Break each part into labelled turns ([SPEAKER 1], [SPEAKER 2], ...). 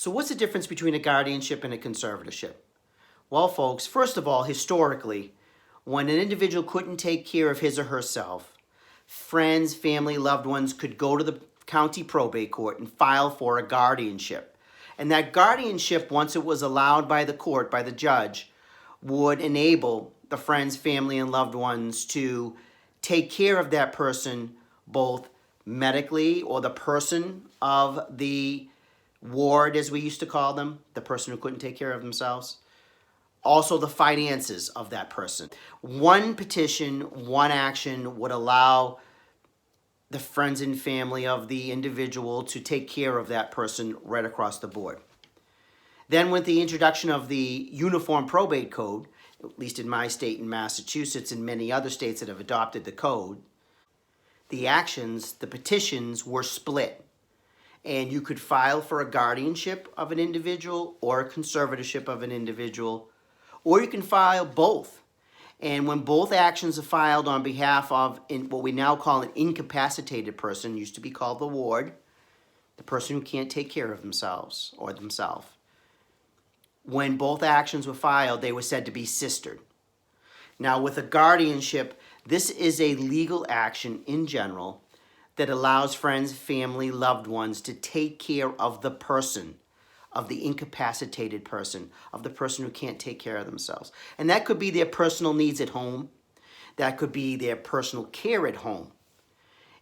[SPEAKER 1] So what's the difference between a guardianship and a conservatorship? Well, folks, first of all, historically, when an individual couldn't take care of his or herself, friends, family, loved ones could go to the county probate court and file for a guardianship. And that guardianship, once it was allowed by the court, by the judge, would enable the friends, family, and loved ones to take care of that person both medically, or the person of the ward, as we used to call them, the person who couldn't take care of themselves. Also the finances of that person. One petition, one action would allow the friends and family of the individual to take care of that person right across the board. Then with the introduction of the Uniform Probate Code, at least in my state in Massachusetts and many other states that have adopted the code, the actions, the petitions were split. And you could file for a guardianship of an individual or a conservatorship of an individual, or you can file both. And when both actions are filed on behalf of what we now call an incapacitated person, used to be called the ward, the person who can't take care of themselves or themselves. When both actions were filed, they were said to be sistered. Now with a guardianship, this is a legal action in general that allows friends, family, loved ones to take care of the person, of the incapacitated person, of the person who can't take care of themselves. And that could be their personal needs at home. That could be their personal care at home.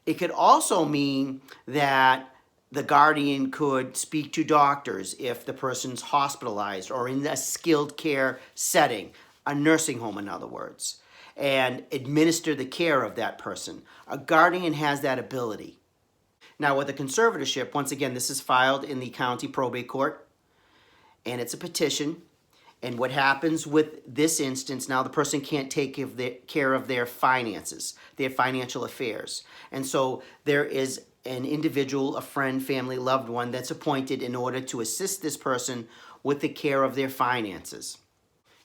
[SPEAKER 1] It could also mean that the guardian could speak to doctors if the person's hospitalized or in a skilled care setting, a nursing home in other words, and administer the care of that person. A guardian has that ability. Now with a conservatorship, once again, this is filed in the county probate court, and it's a petition. And what happens with this instance, now the person can't take care of their finances, their financial affairs. And so there is an individual, a friend, family, loved one that's appointed in order to assist this person with the care of their finances.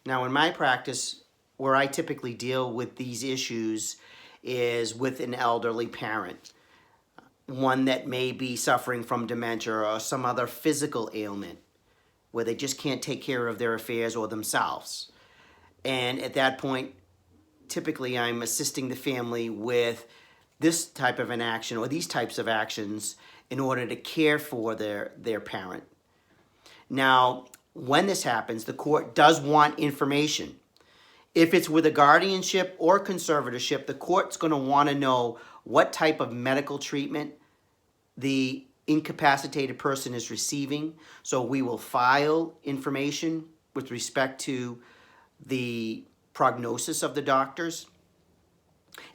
[SPEAKER 1] Now in my practice, where I typically deal with these issues is with an elderly parent, one that may be suffering from dementia or some other physical ailment where they just can't take care of their affairs or themselves. And at that point, typically I'm assisting the family with this type of an action or these types of actions in order to care for their parent. Now, when this happens, the court does want information. If it's with a guardianship or conservatorship, the court's going to want to know what type of medical treatment the incapacitated person is receiving. So we will file information with respect to the prognosis of the doctors.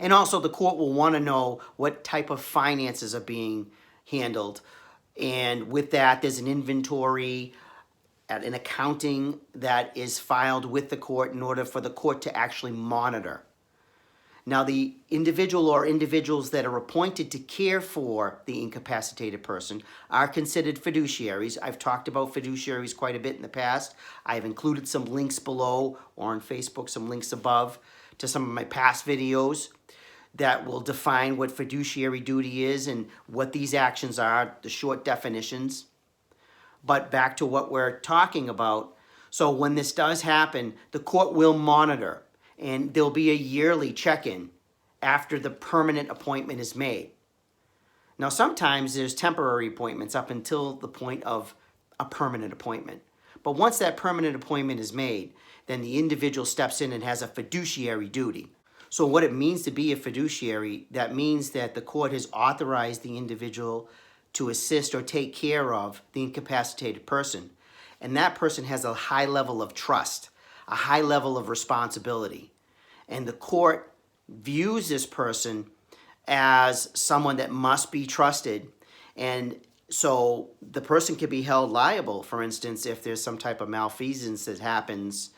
[SPEAKER 1] And also the court will want to know what type of finances are being handled. And with that, there's an inventory, an accounting that is filed with the court in order for the court to actually monitor. Now the individual or individuals that are appointed to care for the incapacitated person are considered fiduciaries. I've talked about fiduciaries quite a bit in the past. I've included some links below or on Facebook, some links above to some of my past videos that will define what fiduciary duty is and what these actions are, the short definitions. But back to what we're talking about. So when this does happen, the court will monitor, and there'll be a yearly check-in after the permanent appointment is made. Now sometimes there's temporary appointments up until the point of a permanent appointment. But once that permanent appointment is made, then the individual steps in and has a fiduciary duty. So what it means to be a fiduciary, that means that the court has authorized the individual to assist or take care of the incapacitated person. And that person has a high level of trust, a high level of responsibility. And the court views this person as someone that must be trusted. And so the person could be held liable, for instance, if there's some type of malfeasance that happens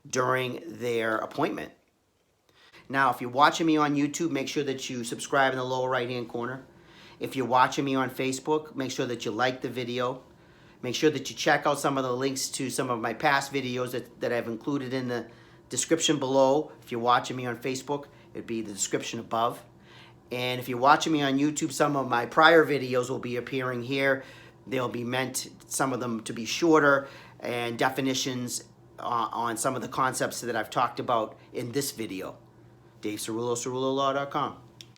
[SPEAKER 1] during their appointment. Now, if you're watching me on YouTube, make sure that you subscribe in the lower right-hand corner. If you're watching me on Facebook, make sure that you like the video. Make sure that you check out some of the links to some of my past videos that I've included in the description below. If you're watching me on Facebook, it'd be the description above. And if you're watching me on YouTube, some of my prior videos will be appearing here They'll be meant, some of them to be shorter, and definitions on some of the concepts that I've talked about in this video. Dave Ceruolo, CeruoloLaw.com.